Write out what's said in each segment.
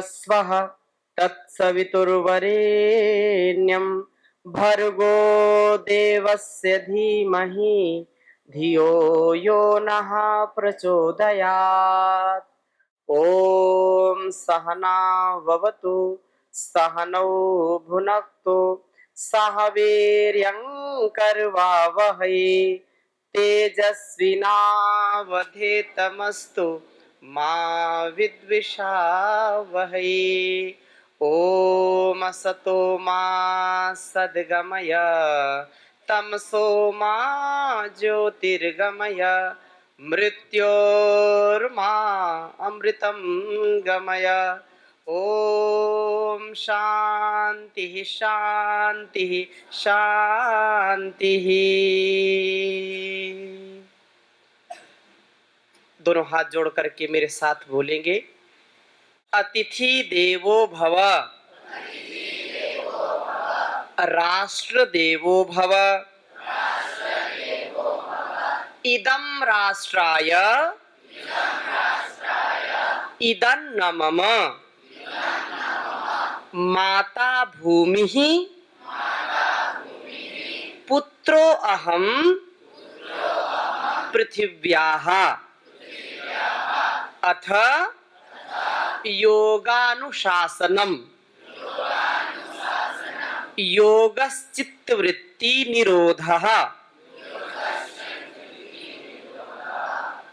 स्वः तत्सवितुर्वरेण्यं भर्गो देवस्य धीमहि धियो यो नः प्रचोदयात्। ॐ सहना भवतु सहनौ भुनक्तु सह वीर्यं करवावहै तेजस्विनावधेतमस्तु मा विद्विषावहै। ॐ असतो मा सद्गमय तमसो मा ज्योतिर्गमय मृत्योर्मा अमृतं गमय। ओम शांति शांति शांति। दोनों हाथ जोड़ करके मेरे साथ बोलेंगे, अतिथि देवो भव, राष्ट्र देवो भव, इदं राष्ट्राय इदं मम माता भूमिः पुत्रो अहं पृथिव्याः अथ योगानुशासनम् योगश्चित्तवृत्ति निरोधः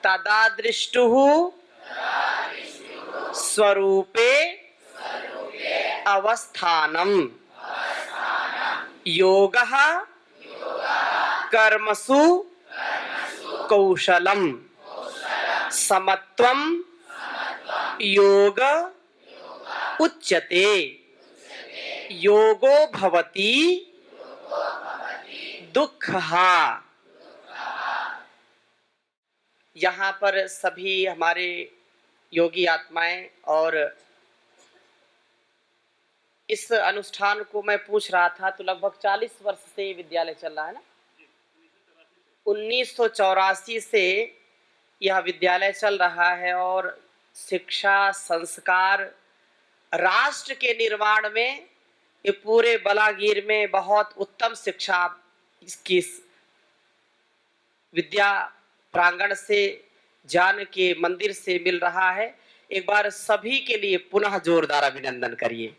तदा दृष्टुः स्वरूपे अवस्थानम् योगः कर्मसु कौशलम् समत्वं योग उच्यते योगो भवति दुःखः। यहाँ पर सभी हमारे योगी आत्माएं और इस अनुष्ठान को मैं पूछ रहा था तो लगभग 40 वर्ष से ये विद्यालय चल रहा है ना। 1984 से यह विद्यालय चल रहा है और शिक्षा संस्कार राष्ट्र के निर्माण में ये पूरे बलागीर में बहुत उत्तम शिक्षा इसकी विद्या प्रांगण से जान के मंदिर से मिल रहा है। एक बार सभी के लिए पुनः जोरदार अभिनंदन करिए।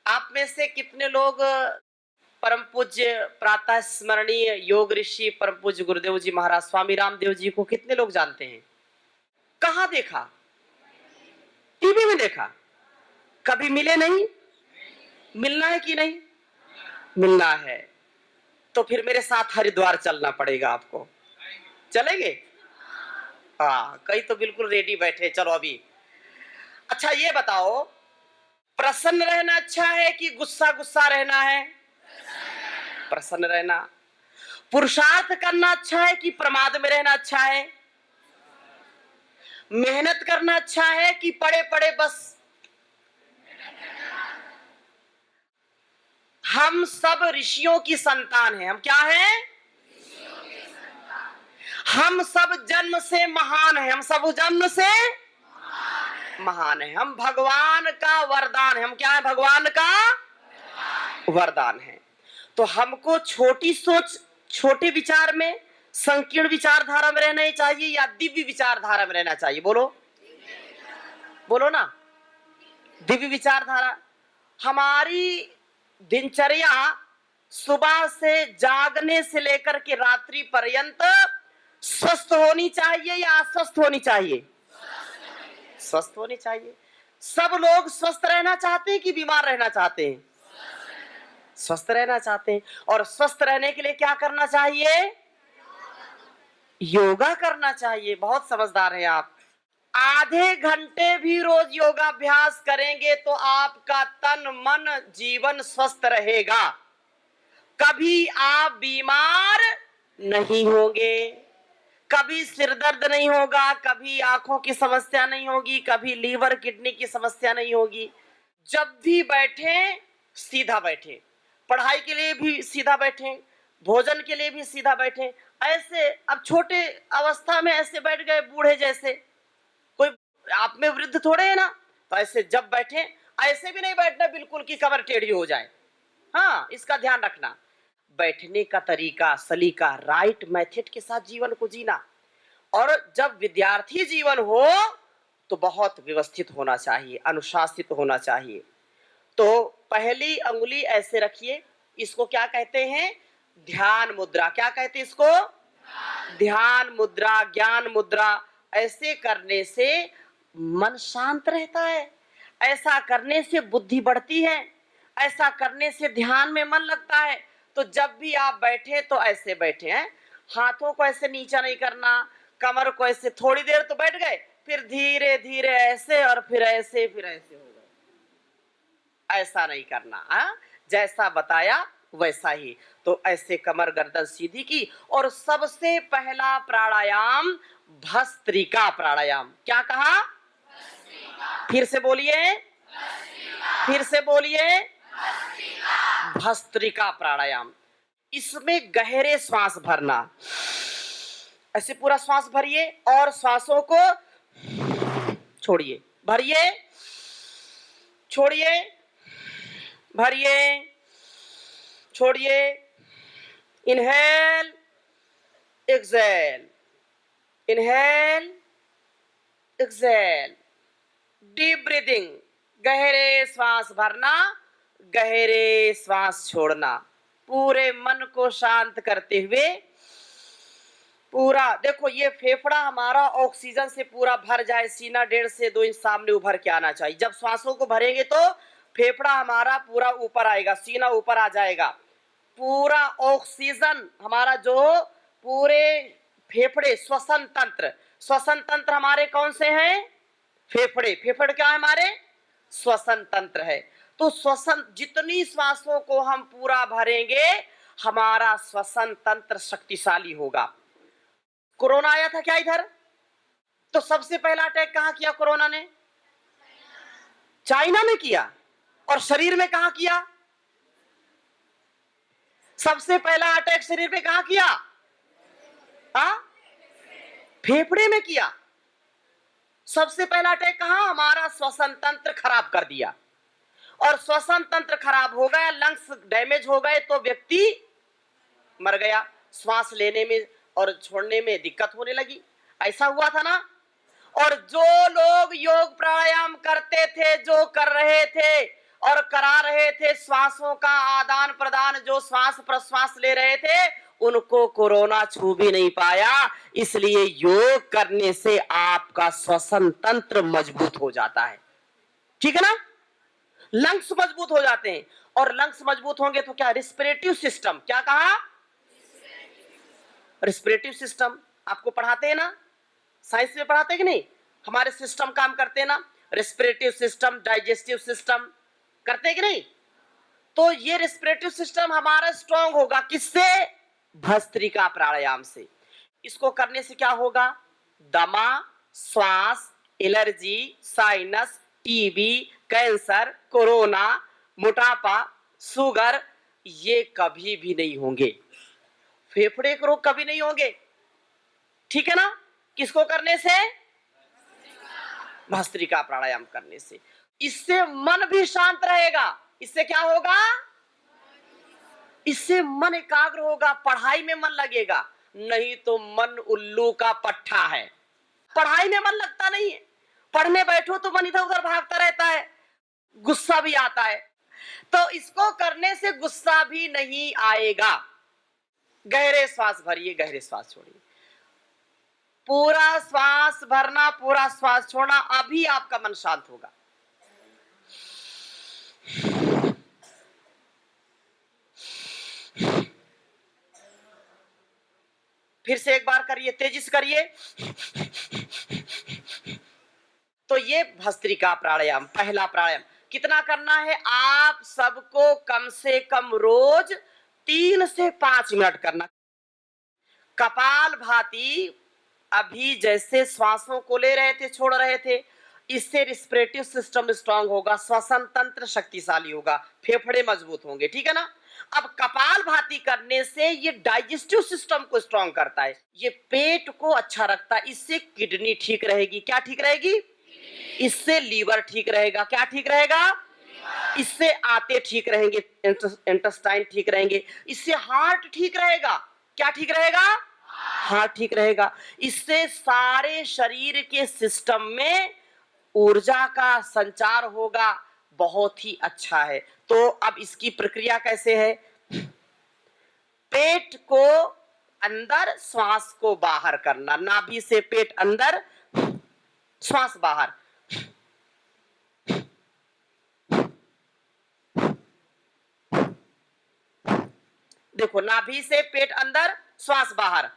आप में से कितने लोग परम पूज्य प्रातः स्मरणीय योग ऋषि परम पूज्य गुरुदेव जी महाराज स्वामी रामदेव जी को कितने लोग जानते हैं? कहाँ देखा? टीवी में देखा, कभी मिले नहीं? मिलना है कि नहीं? मिलना है तो फिर मेरे साथ हरिद्वार चलना पड़ेगा आपको। चलेंगे? हाँ, कई तो बिल्कुल रेडी बैठे, चलो अभी। अच्छा ये बताओ, प्रसन्न रहना अच्छा है कि गुस्सा गुस्सा रहना है? प्रसन्न रहना। पुरुषार्थ करना अच्छा है कि प्रमाद में रहना अच्छा है? मेहनत करना अच्छा है कि पड़े पड़े बस? हम सब ऋषियों की संतान हैं। हम क्या हैं? हम सब जन्म से महान हैं। हम सब जन्म से महान हैं। हम भगवान का वरदान है। हम क्या है? भगवान का वरदान है। तो हमको छोटी सोच, छोटे विचार में, संकीर्ण विचारधारा में रहना चाहिए या दिव्य विचारधारा में रहना चाहिए? बोलो बोलो ना। दिव्य विचारधारा। हमारी दिनचर्या सुबह से जागने से लेकर के रात्रि पर्यंत स्वस्थ होनी चाहिए या अस्वस्थ होनी चाहिए? स्वस्थ होनी चाहिए। सब लोग स्वस्थ रहना चाहते हैं कि बीमार रहना चाहते हैं? स्वस्थ रहना चाहते हैं। और स्वस्थ रहने के लिए क्या करना चाहिए? योगा करना चाहिए। बहुत समझदार हैं आप। आधे घंटे भी रोज योगाभ्यास करेंगे तो आपका तन मन जीवन स्वस्थ रहेगा। कभी आप बीमार नहीं होंगे, कभी सिर दर्द नहीं होगा, कभी आंखों की समस्या नहीं होगी, कभी लीवर किडनी की समस्या नहीं होगी। जब भी बैठे सीधा बैठे, पढ़ाई के लिए भी सीधा बैठे, भोजन के लिए भी सीधा बैठे, ऐसे अब छोटे अवस्था में ऐसे बैठ गए बूढ़े जैसे, कोई आप में वृद्ध थोड़े है ना, तो ऐसे जब बैठे ऐसे भी नहीं बैठना बिल्कुल कि कमर टेढ़ी हो जाए। हाँ, इसका ध्यान रखना। बैठने का तरीका, सलीका, राइट मेथड के साथ जीवन को जीना। और जब विद्यार्थी जीवन हो तो बहुत व्यवस्थित होना चाहिए, अनुशासित होना चाहिए। तो पहली अंगुली ऐसे रखिए, इसको क्या कहते हैं? ध्यान मुद्रा। क्या कहते हैं इसको? ध्यान मुद्रा, ज्ञान मुद्रा। ऐसे करने से मन शांत रहता है, ऐसा करने से बुद्धि बढ़ती है, ऐसा करने से ध्यान में मन लगता है। तो जब भी आप बैठे तो ऐसे बैठे हैं, हाथों को ऐसे नीचा नहीं करना, कमर को ऐसे, थोड़ी देर तो बैठ गए, फिर धीरे धीरे ऐसे और फिर ऐसे, फिर ऐसे हो गए। ऐसा नहीं करना, जैसा बताया वैसा ही। तो ऐसे कमर गर्दन सीधी की। और सबसे पहला प्राणायाम भस्त्रिका प्राणायाम। क्या कहा? फिर से बोलिए, फिर से बोलिए, भस्त्रिका प्राणायाम। इसमें गहरे श्वास भरना, ऐसे पूरा श्वास भरिए और श्वासों को छोड़िए, भरिए, छोड़िए, भरिए, छोड़िए। Inhale, exhale, inhale, exhale. Deep breathing, गहरे श्वास भरना, गहरे श्वास छोड़ना, पूरे मन को शांत करते हुए। पूरा देखो, ये फेफड़ा हमारा ऑक्सीजन से पूरा भर जाए, सीना 1.5 से 2 इंच सामने उभर के आना चाहिए। जब श्वासों को भरेंगे तो फेफड़ा हमारा पूरा ऊपर आएगा, सीना ऊपर आ जाएगा। पूरा ऑक्सीजन हमारा जो पूरे फेफड़े, श्वसन तंत्र, श्वसन तंत्र हमारे कौन से हैं? फेफड़े। फेफड़े क्या है? हमारे श्वसन तंत्र है। तो श्वसन, जितनी श्वासों को हम पूरा भरेंगे हमारा श्वसन तंत्र शक्तिशाली होगा। कोरोना आया था क्या इधर? तो सबसे पहला अटैक कहां किया कोरोना ने? चाइना में किया। और शरीर में कहां किया? सबसे पहला अटैक शरीर में कहां किया? फेफड़े में किया। सबसे पहला अटैक कहां? हमारा श्वसन तंत्र खराब कर दिया। और श्वसन तंत्र खराब हो गया, लंग्स डैमेज हो गए तो व्यक्ति मर गया, श्वास लेने में और छोड़ने में दिक्कत होने लगी। ऐसा हुआ था ना। और जो लोग योग प्राणायाम करते थे, जो कर रहे थे और करा रहे थे, श्वासों का आदान प्रदान, जो श्वास प्रश्वास ले रहे थे, उनको कोरोना छू भी नहीं पाया। इसलिए योग करने से आपका श्वसन तंत्र मजबूत हो जाता है। ठीक है ना? लंग्स मजबूत हो जाते हैं। और लंग्स मजबूत होंगे तो क्या? रिस्पिरेटिव सिस्टम। क्या कहा? रिस्पिरेटिव सिस्टम आपको पढ़ाते हैं ना, साइंस में पढ़ाते हैं कि नहीं? हमारे सिस्टम काम करते हैं ना, रिस्पिरेटिव सिस्टम, डाइजेस्टिव सिस्टम, करते हैं कि नहीं? तो ये रिस्पिरेटिव सिस्टम हमारा स्ट्रांग होगा किससे? भस्त्रिका प्राणायाम से। इसको करने से क्या होगा? दमा, श्वास, allergy, sinus, TB, cancer, corona, मोटापा, शुगर, ये कभी भी नहीं होंगे। फेफड़े के रोग कभी नहीं होंगे। ठीक है ना? किसको करने से? भस्त्रिका प्राणायाम करने से। इससे मन भी शांत रहेगा। इससे क्या होगा? इससे मन एकाग्र होगा, पढ़ाई में मन लगेगा। नहीं तो मन उल्लू का पट्टा है, पढ़ाई में मन लगता नहीं है। पढ़ने बैठो तो मन इधर उधर भागता रहता है, गुस्सा भी आता है। तो इसको करने से गुस्सा भी नहीं आएगा। गहरे श्वास भरिए, गहरे श्वास छोड़िए, पूरा श्वास भरना, पूरा श्वास छोड़ना, अभी आपका मन शांत होगा। फिर से एक बार करिए, तेजी से करिए। तो ये भस्त्रिका प्राणायाम, पहला प्राणायाम। कितना करना है? आप सबको कम से कम रोज 3 से 5 मिनट करना। कपाल भाती, अभी जैसे श्वासों को ले रहे थे, छोड़ रहे थे, इससे रिस्पिरेटिव सिस्टम स्ट्रांग होगा, श्वसन तंत्र शक्तिशाली होगा, फेफड़े मजबूत होंगे। ठीक है ना? अब कपालभाति करने से ये डाइजेस्टिव सिस्टम को स्ट्रांग करता है, ये पेट को अच्छा रखता है, इससे किडनी ठीक रहेगी। क्या ठीक रहेगी? इससे लीवर ठीक रहेगा। क्या ठीक रहेगा? इससे आंतें ठीक रहेंगे, इंटेस्टाइन ठीक रहेंगे, इससे हार्ट ठीक रहेगा। क्या ठीक रहेगा? हार्ट ठीक रहेगा। इससे सारे शरीर के सिस्टम में ऊर्जा का संचार होगा, बहुत ही अच्छा है। तो अब इसकी प्रक्रिया कैसे है? पेट को अंदर, श्वास को बाहर करना। नाभि से पेट अंदर, श्वास बाहर। देखो, नाभि से पेट अंदर, श्वास बाहर।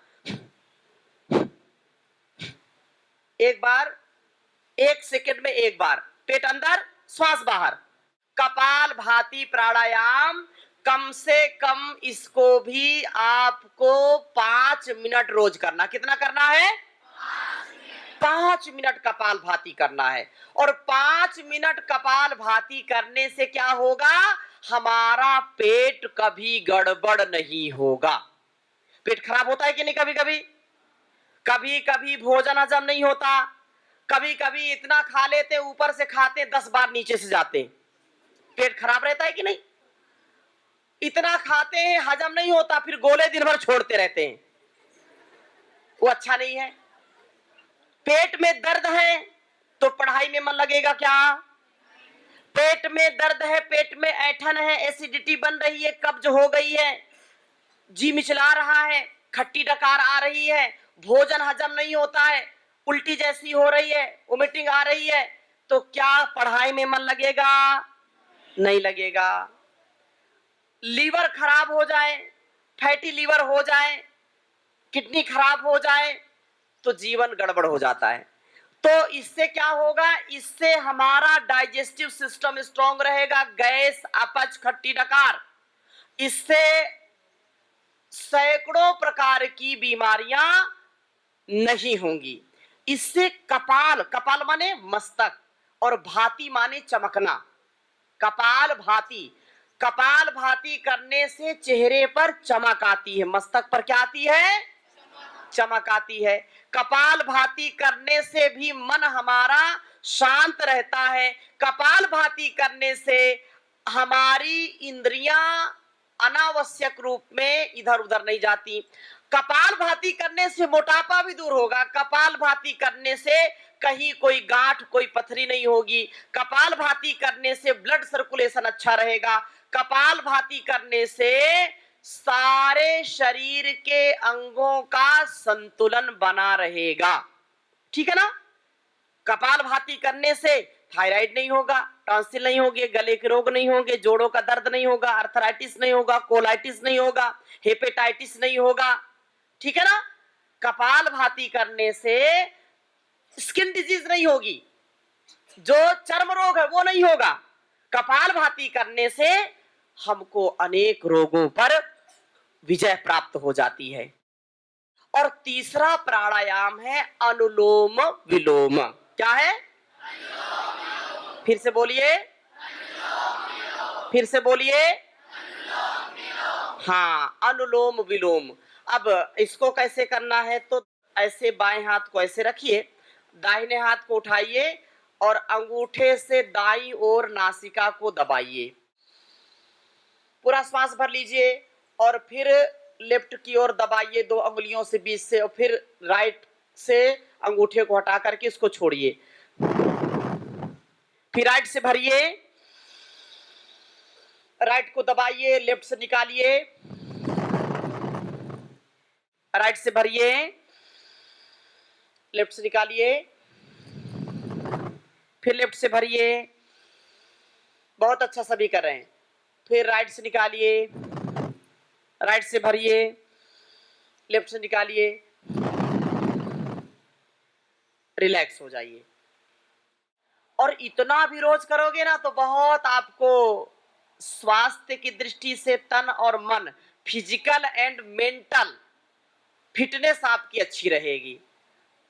एक बार, 1 सेकंड में एक बार, पेट अंदर, श्वास बाहर। कपालभाति प्राणायाम कम से कम इसको भी आपको 5 मिनट रोज करना। कितना करना है? 5 मिनट कपालभाति करना है। और 5 मिनट कपालभाति करने से क्या होगा? हमारा पेट कभी गड़बड़ नहीं होगा। पेट खराब होता है कि नहीं? कभी कभी, कभी कभी भोजन हजम नहीं होता, कभी कभी इतना खा लेते, ऊपर से खाते 10 बार नीचे से जाते। पेट खराब रहता है कि नहीं? इतना खाते हैं, हजम नहीं होता, फिर गोले दिन भर छोड़ते रहते हैं, वो अच्छा नहीं है। पेट में दर्द है तो पढ़ाई में मन लगेगा क्या? पेट में दर्द है, पेट में ऐंठन है, एसिडिटी बन रही है, कब्ज हो गई है, जी मिचला रहा है, खट्टी डकार आ रही है, भोजन हजम नहीं होता है, उल्टी जैसी हो रही है, वोमिटिंग आ रही है, तो क्या पढ़ाई में मन लगेगा? नहीं लगेगा। लीवर खराब हो जाए, फैटी लीवर हो जाए, किडनी खराब हो जाए, तो जीवन गड़बड़ हो जाता है। तो इससे क्या होगा? इससे हमारा डाइजेस्टिव सिस्टम स्ट्रांग रहेगा, गैस, अपच, खट्टी डकार, इससे सैकड़ों प्रकार की बीमारियां नहीं होंगी। इससे कपाल, कपाल माने मस्तक, और भाति माने चमकना। कपाल भाति, कपाल भाति करने से चेहरे पर चमक आती है। मस्तक पर क्या आती है? चमक आती है। कपाल भाति करने से भी मन हमारा शांत रहता है। कपाल भाति करने से हमारी इंद्रियां अनावश्यक रूप में इधर उधर नहीं जाती। कपाल भाति करने से मोटापा भी दूर होगा। कपाल भाति करने से कहीं कोई गांठ, कोई पथरी नहीं होगी। कपाल भाति करने से ब्लड सर्कुलेशन अच्छा रहेगा। कपाल भाति करने से सारे शरीर के अंगों का संतुलन बना रहेगा। ठीक है ना? कपाल भाति करने से थायराइड नहीं होगा, टॉन्सिल नहीं होंगे, गले के रोग नहीं होंगे, जोड़ों का दर्द नहीं होगा, अर्थराइटिस नहीं होगा, कोलाइटिस नहीं होगा, हेपेटाइटिस नहीं होगा। ठीक है ना? कपाल भाति करने से स्किन डिजीज नहीं होगी, जो चर्म रोग है वो नहीं होगा। कपाल भाति करने से हमको अनेक रोगों पर विजय प्राप्त हो जाती है। और तीसरा प्राणायाम है अनुलोम विलोम। क्या है? फिर से बोलिए, फिर से बोलिए। हाँ, अनुलोम विलोम। अब इसको कैसे करना है? तो ऐसे बाएं हाथ को ऐसे रखिए, दाहिने हाथ को उठाइए और अंगूठे से दाईं ओर नासिका को दबाइए। पूरा श्वास भर लीजिए और फिर लेफ्ट की ओर दबाइए 2 अंगुलियों से, बीच से, और फिर राइट से अंगूठे को हटा करके इसको छोड़िए। फिर राइट से भरिए, राइट को दबाइए, लेफ्ट से निकालिए, राइट से भरिए, लेफ्ट से निकालिए, फिर लेफ्ट से भरिए। बहुत अच्छा सभी कर रहे हैं। फिर राइट से निकालिए, राइट से भरिए, लेफ्ट से निकालिए, रिलैक्स हो जाइए। और इतना भी रोज करोगे ना तो बहुत आपको स्वास्थ्य की दृष्टि से, तन और मन, फिजिकल एंड मेंटल फिटनेस आपकी अच्छी रहेगी।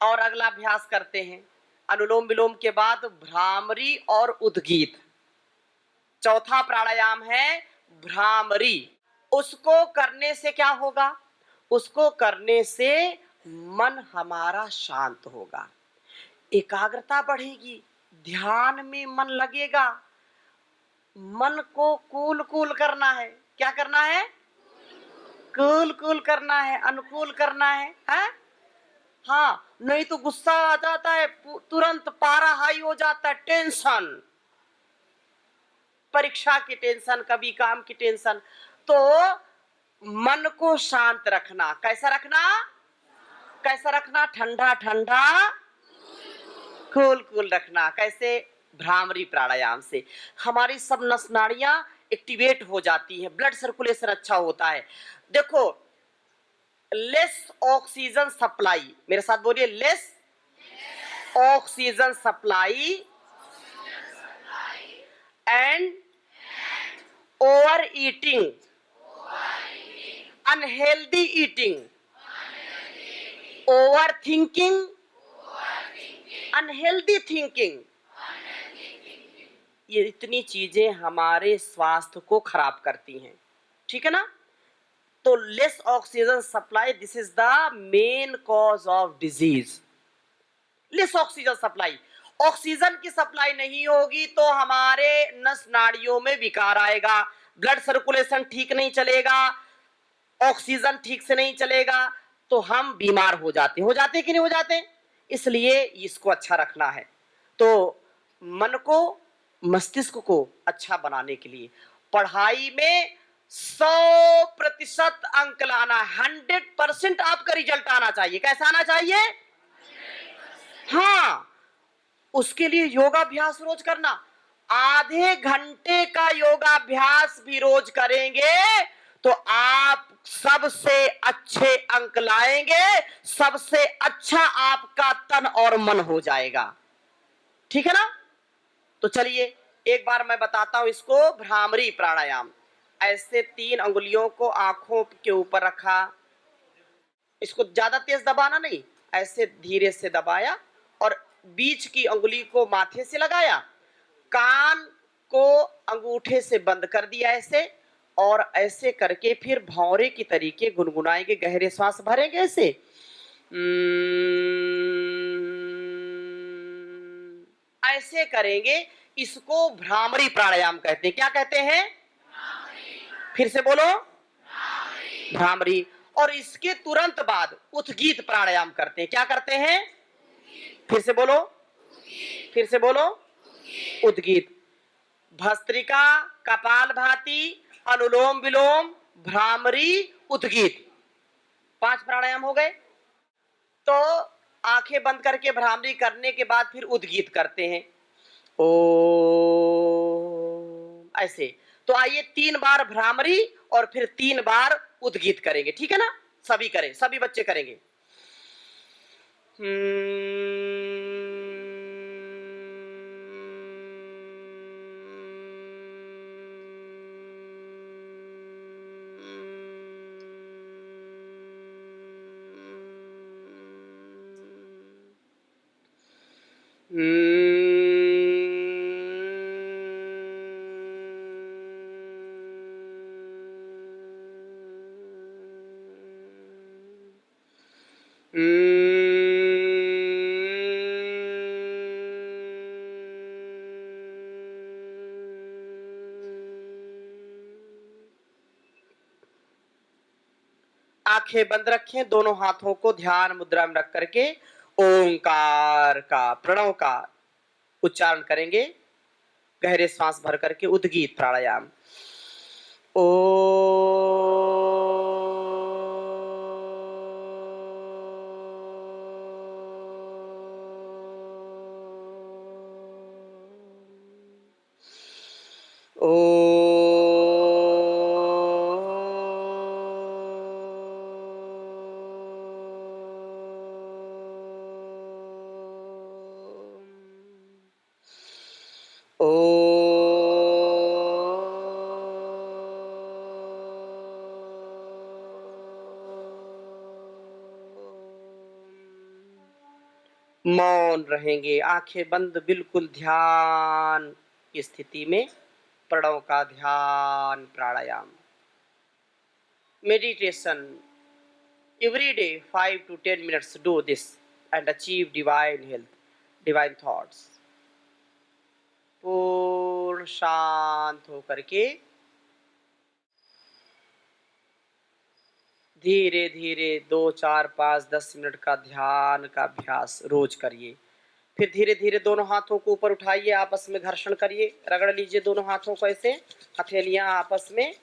और अगला अभ्यास करते हैं। अनुलोम विलोम के बाद भ्रामरी और उद्गीत। चौथा प्राणायाम है भ्रामरी। उसको करने से क्या होगा? उसको करने से मन हमारा शांत होगा, एकाग्रता बढ़ेगी, ध्यान में मन लगेगा। मन को कूल कूल करना है। क्या करना है? कूल कूल करना है, अनुकूल करना है? हाँ, नहीं तो गुस्सा आ जाता है, तुरंत पारा हाई हो जाता है, टेंशन, परीक्षा की टेंशन, कभी काम की टेंशन। तो मन को शांत रखना, कैसा रखना? कैसा रखना? ठंडा ठंडा कूल कूल रखना। कैसे? भ्रामरी प्राणायाम से हमारी सब नस नाड़ियां एक्टिवेट हो जाती हैं, ब्लड सर्कुलेशन अच्छा होता है। देखो, लेस ऑक्सीजन सप्लाई, मेरे साथ बोलिए, less oxygen supply and over eating, unhealthy eating, over thinking, unhealthy thinking, ये इतनी चीजें हमारे स्वास्थ्य को खराब करती हैं। ठीक है ना? तो less oxygen supply, this is the main cause of disease. Less oxygen supply, oxygen की सप्लाई नहीं होगी तो हमारे नस नाड़ियों में विकार आएगा, ब्लड सर्कुलेशन ठीक नहीं चलेगा, ऑक्सीजन ठीक से नहीं चलेगा, तो हम बीमार हो जाते कि नहीं हो जाते? इसलिए इसको अच्छा रखना है। तो मन को, मस्तिष्क को अच्छा बनाने के लिए पढ़ाई में 100% अंक लाना, 100% आपका रिजल्ट आना चाहिए। कैसा आना चाहिए? हाँ, उसके लिए योगाभ्यास रोज करना। आधे घंटे का योगाभ्यास भी रोज करेंगे तो आप सबसे अच्छे अंक लाएंगे, सबसे अच्छा आपका तन और मन हो जाएगा। ठीक है ना? तो चलिए एक बार मैं बताता हूं इसको, भ्रामरी प्राणायाम। ऐसे 3 अंगुलियों को आंखों के ऊपर रखा, इसको ज्यादा तेज दबाना नहीं, ऐसे धीरे से दबाया और बीच की अंगुली को माथे से लगाया, कान को अंगूठे से बंद कर दिया ऐसे, और ऐसे करके फिर भौरे की तरीके गुनगुनाएंगे, गहरे श्वास भरेंगे ऐसे। ऐसे करेंगे, इसको भ्रामरी प्राणायाम कहते हैं। क्या कहते हैं? फिर से बोलो, भ्रामरी। और इसके तुरंत बाद उद्गीत प्राणायाम करते हैं। क्या करते हैं? फिर से बोलो, फिर से बोलो, उद्गीत। भस्त्रिका, कपालभाति, अनुलोम विलोम, भ्रामरी, उद्गीत, 5 प्राणायाम हो गए। तो आंखें बंद करके भ्रामरी करने के बाद फिर उद्गीत करते हैं, ओ ऐसे। तो आइए 3 बार भ्रामरी और फिर 3 बार उद्गीत करेंगे। ठीक है ना? सभी करें, सभी बच्चे करेंगे। आंखें बंद रखें, दोनों हाथों को ध्यान मुद्रा में रख करके ओंकार का, प्रणव का उच्चारण करेंगे, गहरे सांस भर करके उद्गीत प्राणायाम। ओ मौन रहेंगे, आंखें बंद, बिल्कुल ध्यान की स्थिति में, प्रणव का ध्यान प्राणायाम। meditation every day, 5 to 10 minutes. Do this and achieve divine health, divine thoughts. पूर्ण शांत होकर के धीरे धीरे 2, 4, 5, 10 मिनट का ध्यान का अभ्यास रोज करिए। फिर धीरे धीरे दोनों हाथों को ऊपर उठाइए, आपस में घर्षण करिए, रगड़ लीजिए दोनों हाथों को ऐसे, हथेलियां आपस में,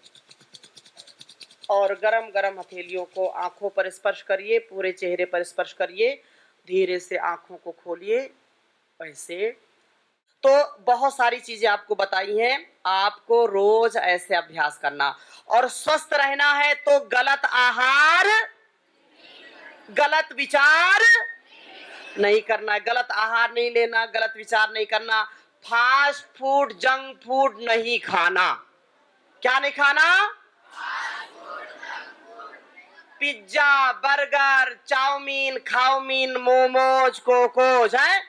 और गरम गरम हथेलियों को आंखों पर स्पर्श करिए, पूरे चेहरे पर स्पर्श करिए, धीरे से आंखों को खोलिए ऐसे। तो बहुत सारी चीजें आपको बताई हैं, आपको रोज ऐसे अभ्यास करना। और स्वस्थ रहना है तो गलत आहार, गलत विचार नहीं करना है, गलत आहार नहीं लेना, गलत विचार नहीं करना, फास्ट फूड जंक फूड नहीं खाना। क्या नहीं खाना? पिज्जा, बर्गर, चाउमीन, खाउमीन, मोमोज, कोकोज है,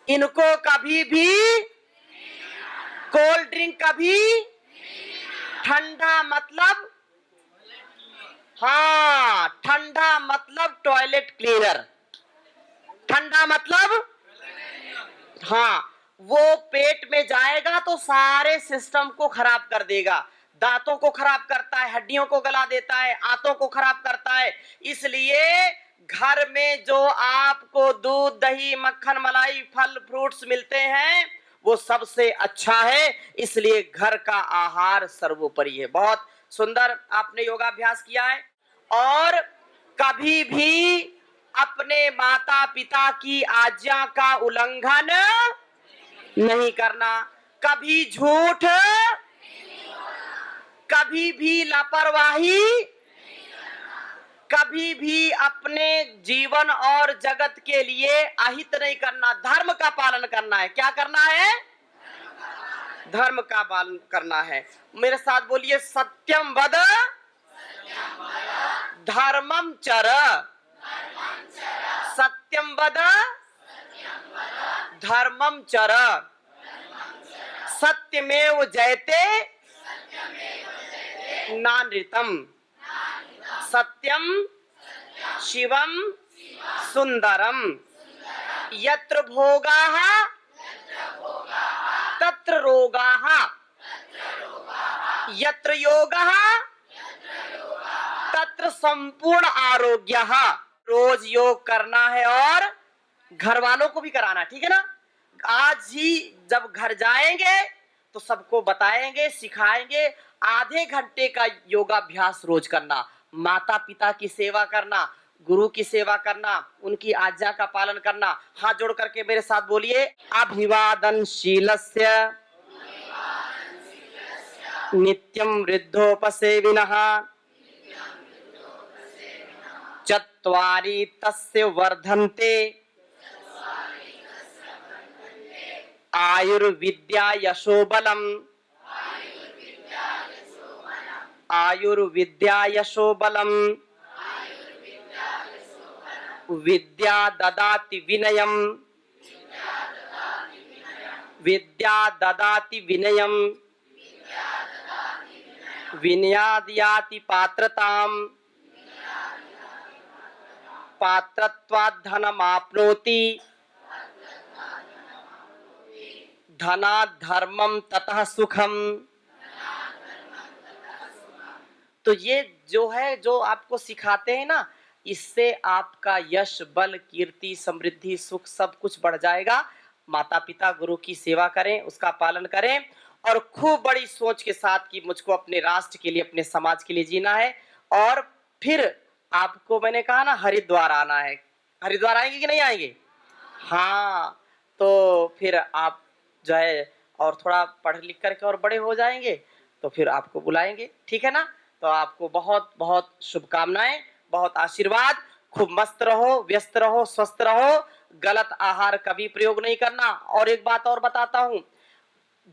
इनको कभी भी, कोल्ड ड्रिंक कभी, ठंडा मतलब, हाँ ठंडा मतलब टॉयलेट क्लीनर, ठंडा मतलब, हाँ वो पेट में जाएगा तो सारे सिस्टम को खराब कर देगा, दांतों को खराब करता है, हड्डियों को गला देता है, आंतों को खराब करता है। इसलिए घर में जो आपको दूध, दही, मक्खन, मलाई, फल, फ्रूट्स मिलते हैं वो सबसे अच्छा है, इसलिए घर का आहार सर्वोपरि है। बहुत सुंदर आपने योगाभ्यास किया है। और कभी भी अपने माता पिता की आज्ञा का उल्लंघन नहीं करना, कभी झूठ, कभी भी लापरवाही, कभी भी अपने जीवन और जगत के लिए अहित नहीं करना, धर्म का पालन करना है। क्या करना है? धर्म का पालन करना है। मेरे साथ बोलिए, सत्यम वद धर्मम चर, सत्यम वद धर्मम चर, सत्यमेव जयते नानृतम, सत्यम शिवम सुंदरम, यत्र भोगाः तत्र रोगाः, यत्र योगः तत्र संपूर्ण आरोग्यः। रोज योग करना है और घर वालों को भी कराना, ठीक है ना? आज ही जब घर जाएंगे तो सबको बताएंगे, सिखाएंगे। आधे घंटे का योगाभ्यास रोज करना, माता पिता की सेवा करना, गुरु की सेवा करना, उनकी आज्ञा का पालन करना। हाथ जोड़ करके मेरे साथ बोलिए, अभिवादनशीलस्य नित्यं वृद्धोपसेविनः चत्वारि तस्य वर्धन्ते आयुर्विद्या यशोबलम्, आयुर्विद्या यशोबलम्, विद्या ददाति विनयम्, विद्या ददाति विनयम्, विनयाद् याति पात्रताम्, पात्रत्वात् धनमाप्नोति, धनात् धर्मम ततः सुखम। तो ये जो है, जो आपको सिखाते हैं ना, इससे आपका यश, बल, कीर्ति, समृद्धि, सुख सब कुछ बढ़ जाएगा। माता पिता गुरु की सेवा करें, उसका पालन करें, और खूब बड़ी सोच के साथ कि मुझको अपने राष्ट्र के लिए, अपने समाज के लिए जीना है। और फिर आपको मैंने कहा ना, हरिद्वार आना है। हरिद्वार आएंगे कि नहीं आएंगे? हाँ, तो फिर आप जो है और थोड़ा पढ़ लिख करके और बड़े हो जाएंगे तो फिर आपको बुलाएंगे, ठीक है ना? तो आपको बहुत बहुत शुभकामनाएं, बहुत आशीर्वाद। खूब मस्त रहो, व्यस्त रहो, स्वस्थ रहो, गलत आहार कभी प्रयोग नहीं करना। और एक बात और बताता हूं,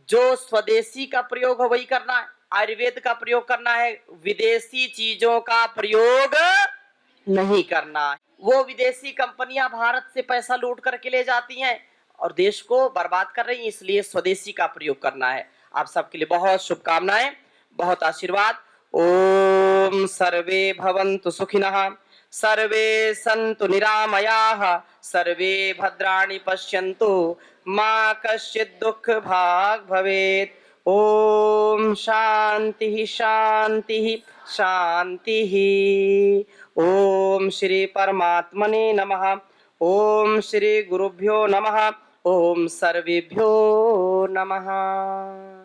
जो स्वदेशी का प्रयोग है वही करना है, आयुर्वेद का प्रयोग करना है, विदेशी चीजों का प्रयोग नहीं करना। वो विदेशी कंपनियां भारत से पैसा लूट करके ले जाती हैं और देश को बर्बाद कर रही हैं, इसलिए स्वदेशी का प्रयोग करना है। आप सबके लिए बहुत शुभकामनाएं, बहुत आशीर्वाद। ओम सर्वे भवन्तु सुखिनः, सर्वे सन्तु निरामयाः, सर्वे भद्राणि पश्यन्तु, मा कश्चित् दुःखभाग् भवेत्। ओम शांति शांति शांति। ओम श्री परमात्मने नमः। ओम श्री गुरुभ्यो नमः। ओम सर्वेभ्यो नमः।